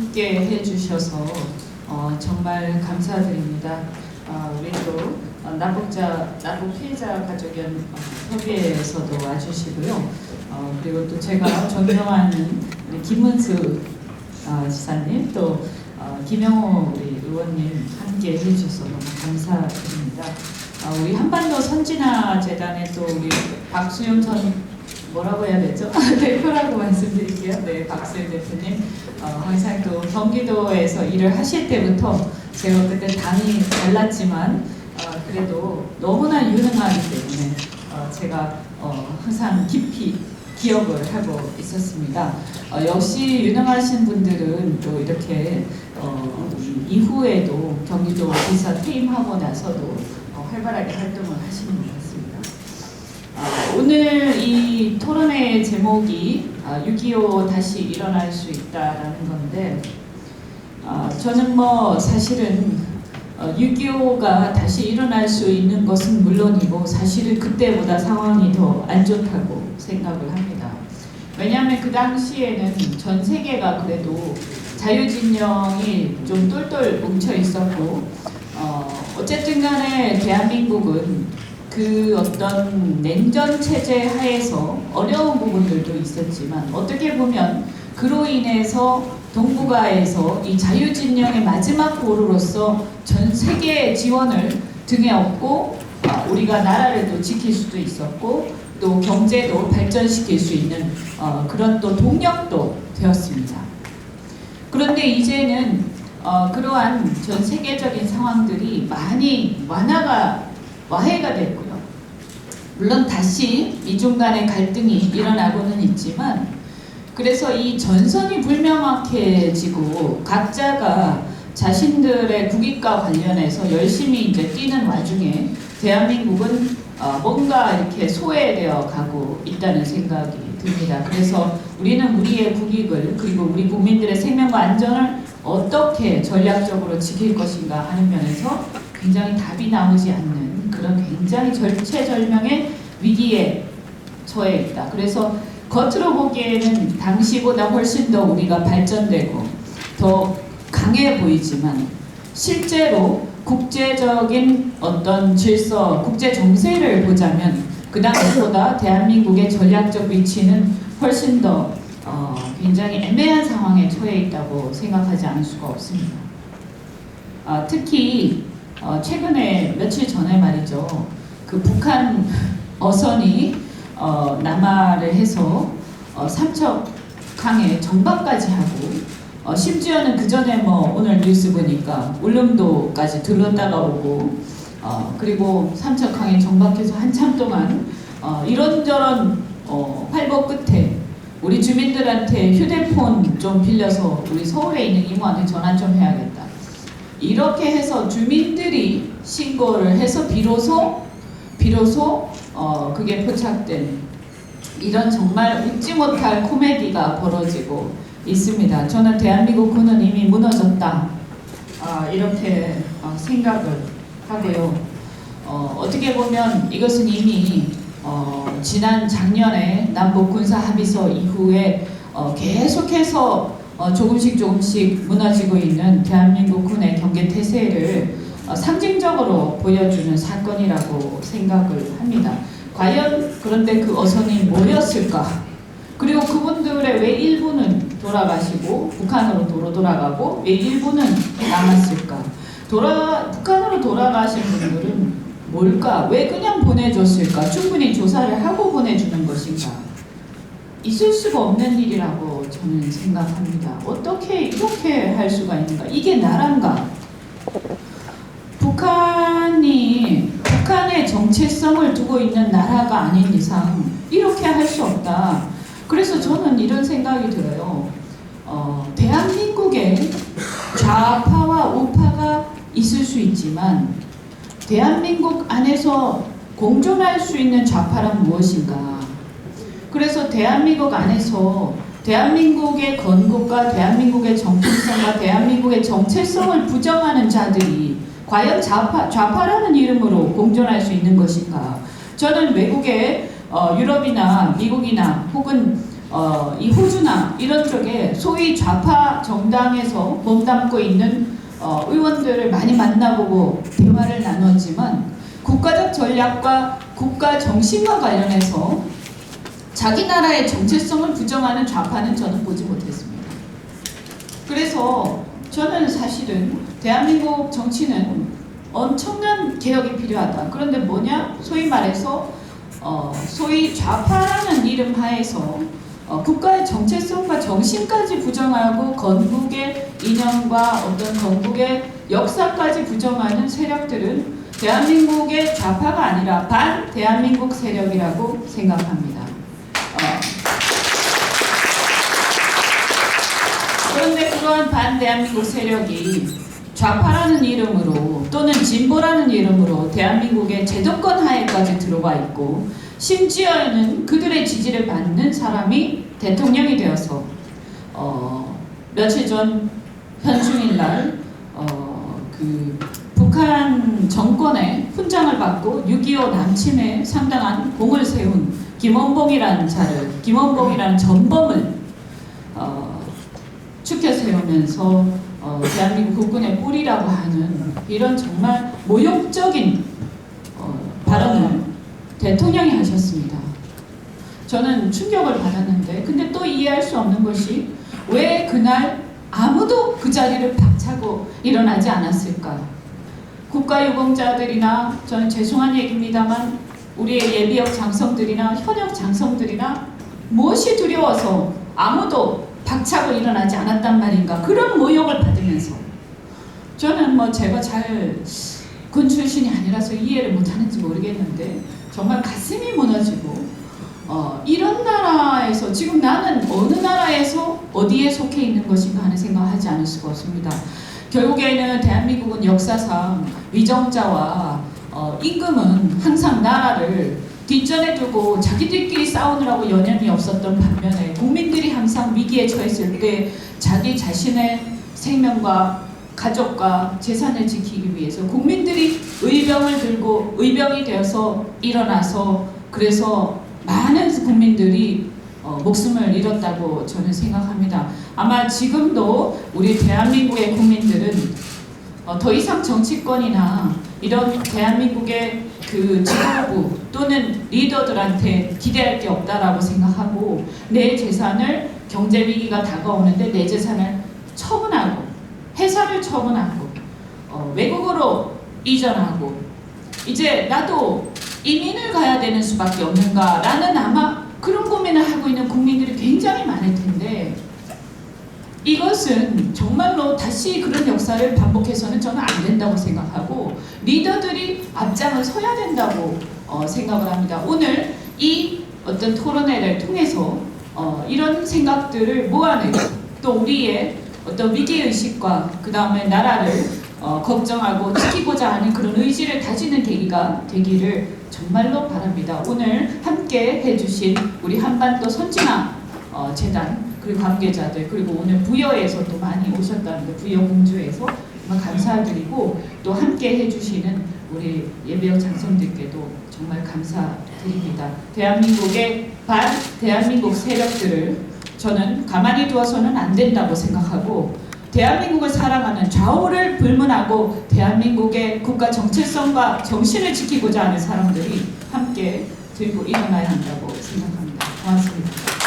함께 해주셔서 정말 감사드립니다. 우리 또 납북 피해자 가족연 협의회에서도 와주시고요. 그리고 또 제가 존경하는 우리 김문수 지사님, 또 김영호 우리 의원님 함께 해주셔서 너무 감사드립니다. 우리 한반도 선진화 재단의 또 우리 박수영 전 뭐라고 해야 되죠? 대표라고 말씀드릴게요. 네, 박수영 대표님. 항상 또 경기도에서 일을 하실 때부터 제가 그때 당이 달랐지만 그래도 너무나 유능하기 때문에 제가 항상 깊이 기억을 하고 있었습니다. 역시 유능하신 분들은 또 이렇게 이후에도 경기도 지사 퇴임하고 나서도 활발하게 활동을 하시는 것 같습니다. 오늘 이 토론의 제목이 6.25 다시 일어날 수 있다라는 건데 저는 사실은 6.25가 다시 일어날 수 있는 것은 물론이고 사실은 그때보다 상황이 더 안 좋다고 생각을 합니다. 왜냐하면 그 당시에는 전 세계가 그래도 자유진영이 좀 똘똘 뭉쳐 있었고 어쨌든 간에 대한민국은 그 어떤 냉전 체제 하에서 어려운 부분들도 있었지만 어떻게 보면 그로 인해서 동북아에서 이 자유진영의 마지막 보루로서 전 세계의 지원을 등에 업고 우리가 나라를 또 지킬 수도 있었고 또 경제도 발전시킬 수 있는 그런 또 동력도 되었습니다. 그런데 이제는 그러한 전 세계적인 상황들이 많이 와해가 됐고요. 물론 다시 미중 간의 갈등이 일어나고는 있지만 그래서 이 전선이 불명확해지고 각자가 자신들의 국익과 관련해서 열심히 이제 뛰는 와중에 대한민국은 뭔가 이렇게 소외되어 가고 있다는 생각이 듭니다. 그래서 우리는 우리의 국익을 그리고 우리 국민들의 생명과 안전을 어떻게 전략적으로 지킬 것인가 하는 면에서 굉장히 답이 나오지 않는 그런 굉장히 절체절명의 위기에 처해 있다. 그래서 겉으로 보기에는 당시보다 훨씬 더 우리가 발전되고 더 강해 보이지만 실제로 국제적인 어떤 질서, 국제 정세를 보자면 그 당시보다 대한민국의 전략적 위치는 훨씬 더 굉장히 애매한 상황에 처해 있다고 생각하지 않을 수가 없습니다. 특히 최근에 며칠 전에 말이죠. 그 북한 어선이 남하를 해서 삼척항에 정박까지 하고 심지어는 그 전에 오늘 뉴스 보니까 울릉도까지 들렀다가 오고 그리고 삼척항에 정박해서 한참 동안 이런저런 활보 끝에 우리 주민들한테 휴대폰 좀 빌려서 우리 서울에 있는 이모한테 전화 좀 해야겠다. 이렇게 해서 주민들이 신고를 해서 비로소 그게 포착된 이런 정말 웃지 못할 코미디가 벌어지고 있습니다. 저는 대한민국 군은 이미 무너졌다 이렇게 생각을 하고요. 어떻게 보면 이것은 이미 지난 작년에 남북 군사 합의서 이후에 계속해서 조금씩 무너지고 있는 대한민국 군의 경계 태세를 상징적으로 보여주는 사건이라고 생각을 합니다. 과연 그런데 그 어선이 뭐였을까? 그리고 그분들의 왜 일부는 돌아가시고 북한으로 돌아가고 왜 일부는 남았을까? 북한으로 돌아가신 분들은 뭘까? 왜 그냥 보내줬을까? 충분히 조사를 하고 보내주는 것인가? 있을 수가 없는 일이라고 저는 생각합니다. 어떻게 이렇게 할 수가 있는가? 이게 나란가? 북한의 정체성을 두고 있는 나라가 아닌 이상 이렇게 할 수 없다. 그래서 저는 이런 생각이 들어요. 대한민국에 좌파와 우파가 있을 수 있지만 대한민국 안에서 공존할 수 있는 좌파란 무엇인가? 그래서 대한민국 안에서 대한민국의 건국과 대한민국의 정통성과 대한민국의 정체성을 부정하는 자들이 과연 좌파라는 이름으로 공존할 수 있는 것인가? 저는 외국의 유럽이나 미국이나 혹은 이 호주나 이런 쪽에 소위 좌파 정당에서 몸담고 있는 의원들을 많이 만나보고 대화를 나눴지만 국가적 전략과 국가 정신과 관련해서 자기 나라의 정체성을 부정하는 좌파는 저는 보지 못했습니다. 그래서 저는 사실은 대한민국 정치는 엄청난 개혁이 필요하다. 그런데 뭐냐? 소위 말해서 소위 좌파라는 이름 하에서 국가의 정체성과 정신까지 부정하고 건국의 이념과 어떤 건국의 역사까지 부정하는 세력들은 대한민국의 좌파가 아니라 반 대한민국 세력이라고 생각합니다. 그런데 그러한 반 대한민국 세력이 좌파라는 이름으로 또는 진보라는 이름으로 대한민국의 제도권 하에까지 들어와 있고 심지어는 그들의 지지를 받는 사람이 대통령이 되어서 며칠 전 현충일날 그 북한 정권의 훈장을 받고 6.25 남침에 상당한 공을 세운 김원봉이라는 전범을 추켜 세우면서 대한민국 국군의 뿌리라고 하는 이런 정말 모욕적인 발언을 대통령이 하셨습니다. 저는 충격을 받았는데 근데 또 이해할 수 없는 것이 왜 그날 아무도 그 자리를 박차고 일어나지 않았을까? 국가유공자들이나 저는 죄송한 얘기입니다만 우리의 예비역 장성들이나 현역 장성들이나 무엇이 두려워서 아무도 박차고 일어나지 않았단 말인가? 그런 모욕을 받으면서 저는 제가 잘 군 출신이 아니라서 이해를 못하는지 모르겠는데 정말 가슴이 무너지고 이런 나라에서 지금 나는 어느 나라에서 어디에 속해 있는 것인가 하는 생각을 하지 않을 수가 없습니다. 결국에는 대한민국은 역사상 위정자와 임금은 항상 나라를 뒷전에 두고 자기들끼리 싸우느라고 여념이 없었던 반면에 국민들이 항상 위기에 처했을 때 자기 자신의 생명과 가족과 재산을 지키기 위해서 국민들이 의병을 들고 의병이 되어서 일어나서 그래서 많은 국민들이 목숨을 잃었다고 저는 생각합니다. 아마 지금도 우리 대한민국의 국민들은 더 이상 정치권이나 이런 대한민국의 그 지도부 또는 리더들한테 기대할 게 없다라고 생각하고 내 재산을 경제 위기가 다가오는데 내 재산을 처분하고 회사를 처분하고 외국으로 이전하고 이제 나도 이민을 가야 되는 수밖에 없는가라는 아마 그런 고민을 하고 있는 국민들이 굉장히 많을 텐데 이것은 정말로 다시 그런 역사를 반복해서는 저는 안 된다고 생각하고 리더들이 앞장을 서야 된다고 생각을 합니다. 오늘 이 어떤 토론회를 통해서 이런 생각들을 모아내고 또 우리의 어떤 위기의식과 그 다음에 나라를 걱정하고 지키고자 하는 그런 의지를 다지는 계기가 되기를 정말로 바랍니다. 오늘 함께 해주신 우리 한반도 선진화 재단 그리고 관계자들 그리고 오늘 부여에서도 많이 오셨다는데 부여 공주에서 정말 감사드리고 또 함께 해주시는 우리 예비역 장성들께도 정말 감사드립니다. 대한민국의 대한민국 세력들을 저는 가만히 두어서는 안 된다고 생각하고 대한민국을 사랑하는 좌우를 불문하고 대한민국의 국가 정체성과 정신을 지키고자 하는 사람들이 함께 들고 일어나야 한다고 생각합니다. 고맙습니다.